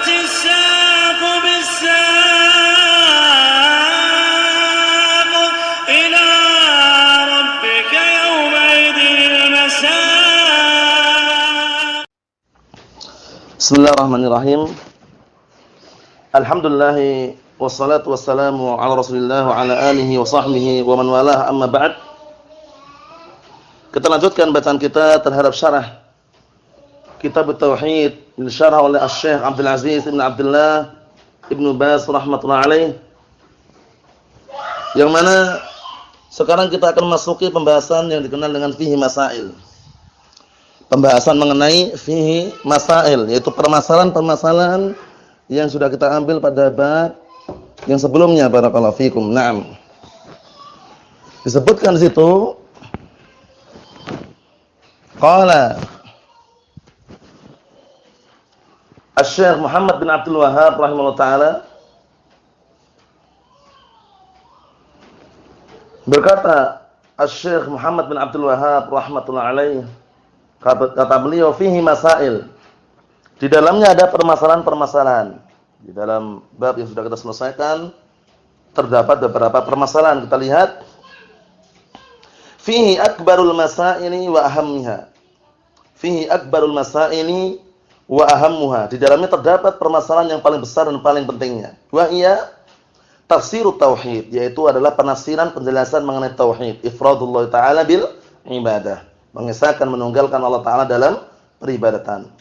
الساق بالساق إلى ربك يومئذ المساق. Bismillahirrahmanirrahim. Alhamdulillah wassalatu wassalamu ala Rasulillah wa ala alihi wa sahbihi wa man walah, amma ba'd. Kita lanjutkan bacaan kita terhadap syarah Kitab Tauhid yang disyarah oleh Asy-Syaikh Abdul Aziz Ibn Abdullah Ibn Baz rahmatullahi alaih. Yang mana sekarang kita akan masuki pembahasan yang dikenal dengan fihi masail. Pembahasan mengenai fihi masail, yaitu permasalahan-permasalahan yang sudah kita ambil pada bab yang sebelumnya. Barakallahu fikum. Naam. Disebutkan di situ qala Asy-Syaikh Muhammad bin Abdul Wahhab rahimahullah taala berkata, Asy-Syaikh Muhammad bin Abdul Wahhab rahmatullah alaih, kata beliau, fihi masail, di dalamnya ada permasalahan-permasalahan. Di dalam bab yang sudah kita selesaikan terdapat beberapa permasalahan. Kita lihat, fihi akbarul masaili wa ahammiha. Fihi akbarul masaili wa ahammuha. Di dalamnya terdapat permasalahan yang paling besar dan paling pentingnya. Wa iya tafsirut tauhid, yaitu adalah penafsiran penjelasan mengenai tauhid, ifradullah taala bil ibadah, mengesahkan menunggalkan Allah taala dalam peribadatan.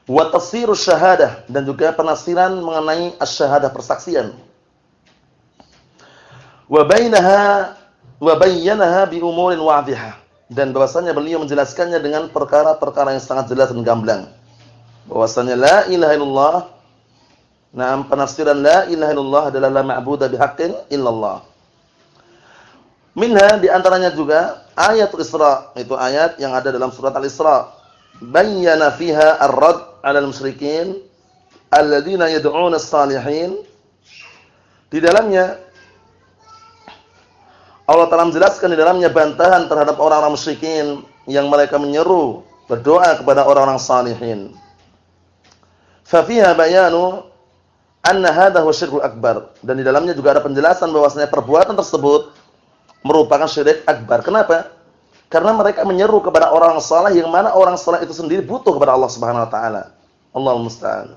Wa tafsirus syahadah, dan juga penafsiran mengenai asy-syahadah, persaksian. Wa bayyanaha bi umurin wadhihah, dan bahwasanya beliau menjelaskannya dengan perkara-perkara yang sangat jelas dan gamblang. Bahwasanya la ilaha illallah, nah penafsiran la ilaha illallah adalah la ma'budu bihaqqin illallah. Minha, di antaranya juga ayatul Isra, itu ayat yang ada dalam surat Al-Isra. Bayyana fiha ar-radd 'alal musyrikin alladziina yad'uuna as-salihin. Di dalamnya Allah Ta'ala menjelaskan di dalamnya bantahan terhadap orang-orang musyrikin yang mereka menyeru berdoa kepada orang-orang salihin. Fa fiha bayanu anna hadha huwa syirkul akbar, dan di dalamnya juga ada penjelasan bahwasanya perbuatan tersebut merupakan syirik akbar. Kenapa? Karena mereka menyeru kepada orang saleh, yang mana orang saleh itu sendiri butuh kepada Allah Subhanahu wa taala. Allahul musta'an.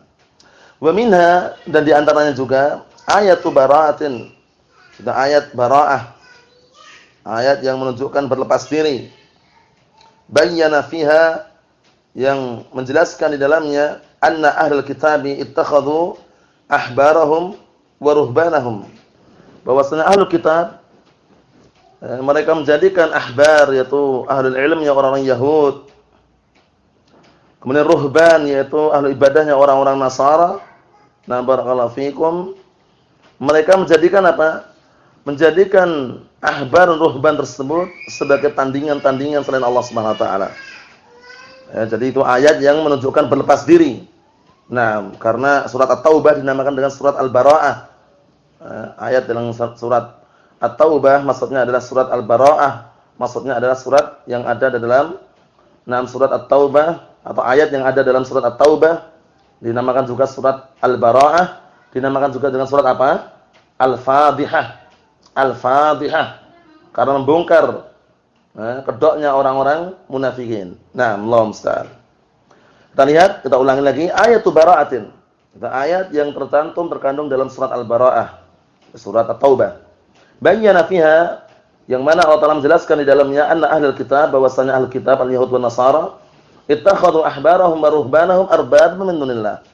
Wa minha, dan di antaranya juga ayatu bara'atin. Kita ayat bara'ah. Ayat yang menunjukkan berlepas diri. Bayyana fiha, yang menjelaskan di dalamnya anna ahlul kitabi ittakhadhu ahbarahum wa ruhbanahum, bahwasanya ahlul kitab mereka menjadikan ahbar, yaitu ahlul ilm, yang orang-orang Yahud, kemudian ruhban, yaitu ahli ibadahnya orang-orang Nasara. Nah, barakallahu fikum, mereka menjadikan apa? Menjadikan ahbar dan ruhban tersebut sebagai tandingan-tandingan selain Allah Subhanahu wa taala. Jadi itu ayat yang menunjukkan berlepas diri. Nah, karena surat At-Taubah dinamakan dengan surat Al-Bara'ah. Ayat dalam surat At-Taubah maksudnya adalah surat Al-Bara'ah. Maksudnya adalah surat yang ada dalam surat At-Taubah, atau ayat yang ada dalam surat At-Taubah dinamakan juga surat Al-Bara'ah, dinamakan juga dengan surat apa? Al-Fadhihah. Al-Fadhihah, karena membongkar kedoknya orang-orang munafikin. Nah, Allahu musta'an. Kita lihat, kita ulangi lagi ayatu bara'atin. Itu ayat yang terkandung dalam surat Al-Bara'ah, surat At-Taubah. Bayyana fiha, yang mana Allah Ta'ala menjelaskan di dalamnya anna ahlul kitab, bahwasanya ahlul kitab al-Yahud wan Nasara ittakhadhu ahbarahum wa ruhbanahum arbab min dunillah.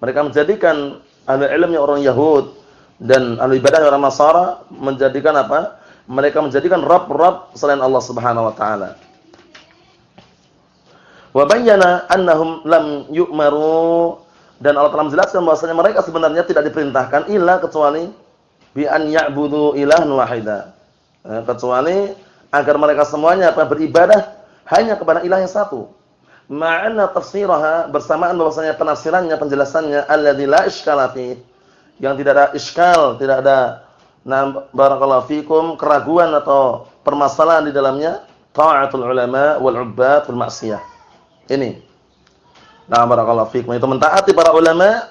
Mereka menjadikan ahlul ilm, yang orang Yahud, dan ahlul ibadah orang Nasara menjadikan apa? Mereka menjadikan Rabb selain Allah Subhanahu wa taala. Wa bayyana annahum lam yu'maru, dan Allah telah menjelaskan bahwasanya mereka sebenarnya tidak diperintahkan illa kecuali bi an ya'budu ilahan wahida. Kecuali agar mereka semuanya beribadah hanya kepada ilah yang satu. Ma'anna tafsiraha, bersamaan bahwasanya penafsirannya, penjelasannya, alladzi la iskala fi, yang tidak ada iskal, tidak ada barakallahu fikum keraguan atau permasalahan di dalamnya, ta'atul ulama wal 'ubbad wal ma'siyah. Ini. Nah, barakallahu fikum, itu mentaati para ulama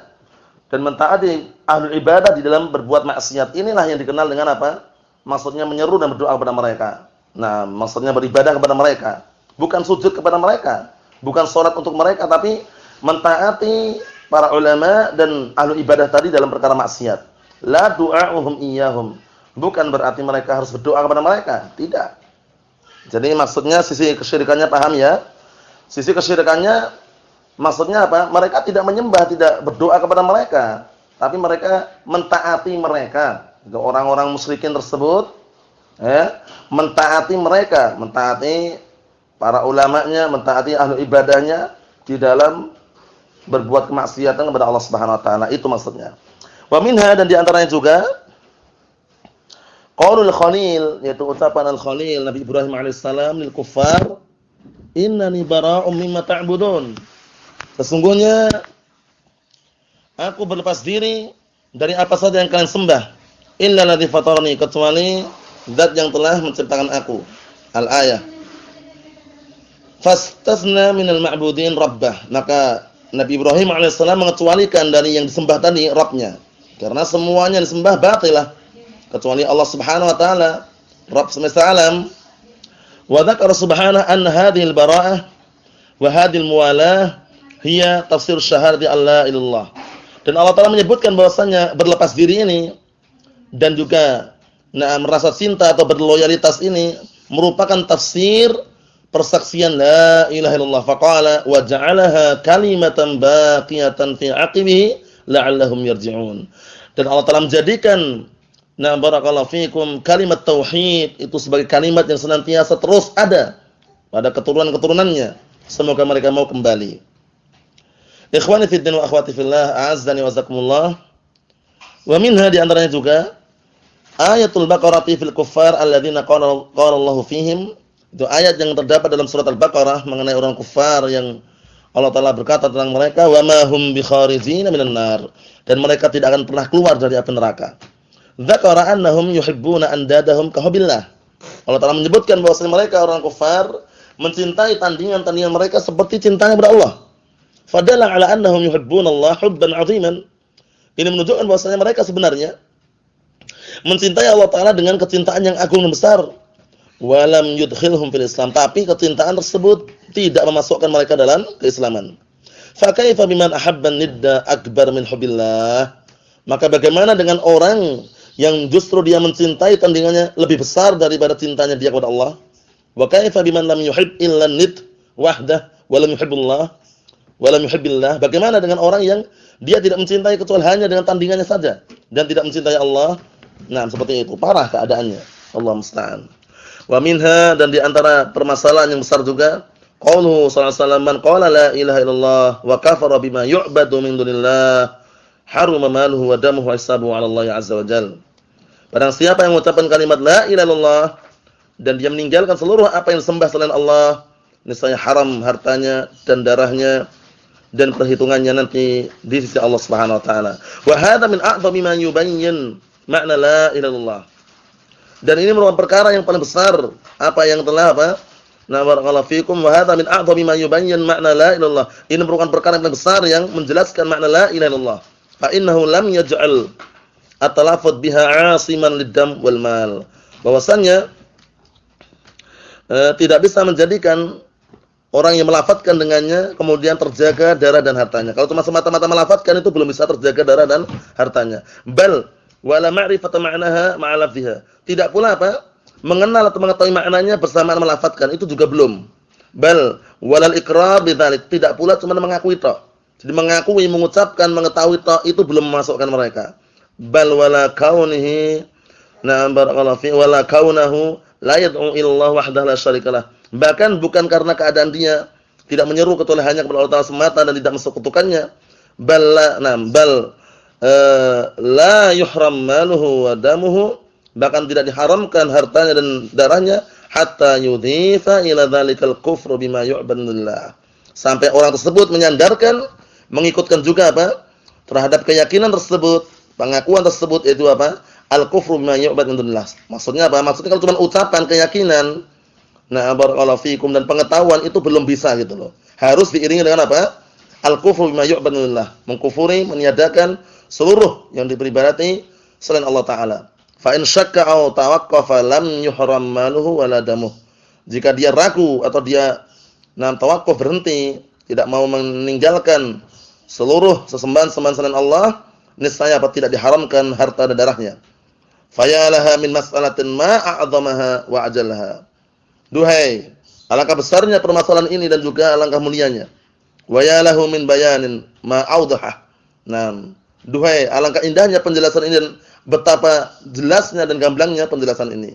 dan mentaati ahlul ibadah di dalam berbuat maksiat. Inilah yang dikenal dengan apa? Maksudnya menyeru dan berdoa kepada mereka. Nah, maksudnya beribadah kepada mereka, bukan sujud kepada mereka, bukan sholat untuk mereka, tapi mentaati para ulama dan ahlul ibadah tadi dalam perkara maksiat. La du'a'uhum iyyahum. Bukan berarti mereka harus berdoa kepada mereka, tidak. Jadi maksudnya sisi kesyirikannya, paham ya? Sisi kesyirikannya maksudnya apa? Mereka tidak menyembah, tidak berdoa kepada mereka, tapi mereka mentaati mereka. Orang-orang musyrikin tersebut, mentaati mereka, mentaati para ulamanya, mentaati ahlu ibadahnya di dalam berbuat kemaksiatan kepada Allah Subhanahu wa taala. Itu maksudnya. Wa minha, dan di antaranya juga qaulul Khalil, yaitu ucapan al-Khalil Nabi Ibrahim alaihissalam lil kuffar, innani bara'um mimma ta'budun. Sesungguhnya aku berlepas diri dari apa saja yang kalian sembah, illa alladzi fatarani, kecuali zat yang telah menciptakan aku. Al-ayah. Fastasna minal ma'budin rabbah. Maka Nabi Ibrahim alaihissalam mengecualikan dari yang disembah tadi Rabbnya, karena semuanya disembah batilah kecuali Allah Subhanahu wa taala, Rabb semesta alam. Wa dzakara subhanahu anna hadhil bara'ah wa hadhil muwalah hiya tafsir syahadati alla ilallah. Dan Allah taala menyebutkan bahwasanya berlepas diri ini dan juga merasa cinta atau berloyalitas ini merupakan tafsir persaksian la ilaha illallah. Faqala wa ja'alaha kalimatan baqiyatan fi 'aqibihi la'allahum yarji'un. Dan Allah taala menjadikan barakallahu fikum kalimat tauhid itu sebagai kalimat yang senantiasa terus ada pada keturunan-keturunannya. Semoga mereka mau kembali. Ikhwani fid din wa akhwati fillah, a'azzani wa azakumullah. Wa minha, di antaranya juga ayatul Baqarah fil kuffar alladzina qala Allahu fihim. Itu ayat yang terdapat dalam surat Al-Baqarah mengenai orang kufar yang Allah taala berkata tentang mereka, wa ma hum bikharijina minan nar, dan mereka tidak akan pernah keluar dari api neraka. Dzakara annahum yuhibbuna andadahum kahubbillah. Allah taala menyebutkan bahwasanya mereka orang kafir mencintai tandingan-tandingan mereka seperti cintanya kepada Allah. Fadalla ala annahum yuhibbuna Allah hubban 'aziman. Ini menunjukkan bahwasanya mereka sebenarnya mencintai Allah taala dengan kecintaan yang agung dan besar. Walam yudkhilhum fil Islam, tapi kecintaan tersebut tidak memasukkan mereka dalam keislaman. Fa kaifa biman ahabban nidda akbar min hubbillah? Maka bagaimana dengan orang yang justru dia mencintai tandingannya lebih besar daripada cintanya dia kepada Allah? Wa kaifa biman lam yuhib illa nid wahdah wa lam yuhibbullah wa lam yuhibbillah? Bagaimana dengan orang yang dia tidak mencintai kecuali hanya dengan tandingannya saja dan tidak mencintai Allah? Nah, seperti itu parah keadaannya. Allah musta'an. Wa minha, dan di antara permasalahan yang besar juga qauluhu sallallahu alaihi wasallam, man qala la ilaha illallah wa kafara bima yu'badu min dunillah haruma maluhu wa damuhu wa hisabuhu 'ala Allah azza wa jalla. Barang siapa yang mengucapkan kalimat la ilaha illallah dan dia meninggalkan seluruh apa yang disembah selain Allah, niscaya haram hartanya dan darahnya dan perhitungannya nanti di sisi Allah Subhanahu wa taala. Wa hadza min a'dhami ma yubayyin makna la ilaha illallah. Dan ini merupakan perkara yang paling besar apa yang telah barakallahu fikum, wa hadza min a'dhami ma yubayyin makna la ilaha illallah. Ini merupakan perkara yang paling besar yang menjelaskan makna la ilaha illallah. Fa innahu lam yaj'al at-talaffuz biha 'asiman lid-dam wal mal. Bahwasanya tidak bisa menjadikan orang yang melafadzkan dengannya kemudian terjaga darah dan hartanya. Kalau cuma semata-mata melafadzkan itu belum bisa terjaga darah dan hartanya. Bal wala ma'rifata ma'naha ma'a lafziha. Tidak pula mengenal atau mengetahui maknanya bersamaan melafadzkan, itu juga belum. Bal walal iqrar bidzalik, tidak pula cuma mengakui tok. Jadi mengakui, mengucapkan, mengetahui tok itu belum memasukkan mereka. Bal wala kaunihi barakallahu fi wala kaunahu la yad'u illallah wahdahu la syarikalah. Bahkan bukan karena keadaan dia tidak menyeru kecuali hanya kepada Allah Taala semata dan tidak mensekutukannya. Bal la yuhram maluhu wa damuhu, bahkan tidak diharamkan hartanya dan darahnya, hatta yudhifa ila dzalikal kufru bima yu'badullah, sampai orang tersebut menyandarkan, mengikutkan juga terhadap keyakinan tersebut, pengakuan tersebut, itu al-kufru bima yu'badullah. Maksudnya maksudnya kalau cuma ucapan keyakinan, barakallahu fikum, dan pengetahuan itu belum bisa gitu loh. Harus diiringi dengan al-kufru bima yu'badu lillah, mengkufuri, meniadakan seluruh yang diperibadati selain Allah taala. Fa in syakka aw tawaqqafa lam yuhram maluhu wala damuh. Jika dia ragu atau dia tawaqquf, berhenti, tidak mau meninggalkan seluruh sesembahan-sembahan selain Allah, niscaya tidak diharamkan harta dan darahnya. Fayalaha min mas'alatin ma a'zamaha wa ajallaha. Duhai, alangkah besarnya permasalahan ini dan juga alangkah mulianya. Wa yalahu min bayanin ma awdaha. Nah, duhai, alangkah indahnya penjelasan ini dan betapa jelasnya dan gamblangnya penjelasan ini.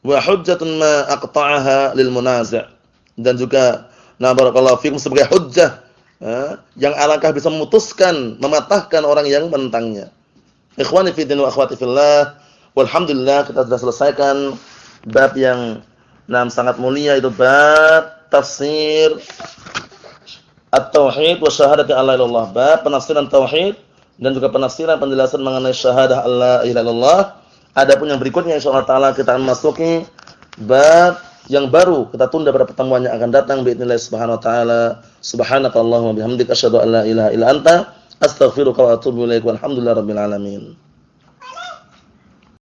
Wa hujjatun ma aqta'aha lil munazi'. Dan juga barakallahu fikum sebagai hujjah yang alangkah bisa memutuskan, mematahkan orang yang menentangnya. Ikhwani fi din wa akhwati fillah, walhamdulillah kita sudah selesaikan bab yang sangat mulia, itu bab tafsir at-tauhid wa syahadati alla ilaha illallah, bab penafsiran tauhid dan juga penafsiran penjelasan mengenai syahadah alla ilaha illallah. Adapun yang berikutnya insyaallah taala kita akan masuki bab yang baru, kita tunda pada pertemuan yang akan datang باذنillah subhanahu wa taala. Subhanakallahumma bihamdika asyhadu an la ilaha illa anta astaghfiruka wa atubu ilaik. Walhamdulillahirabbil alamin.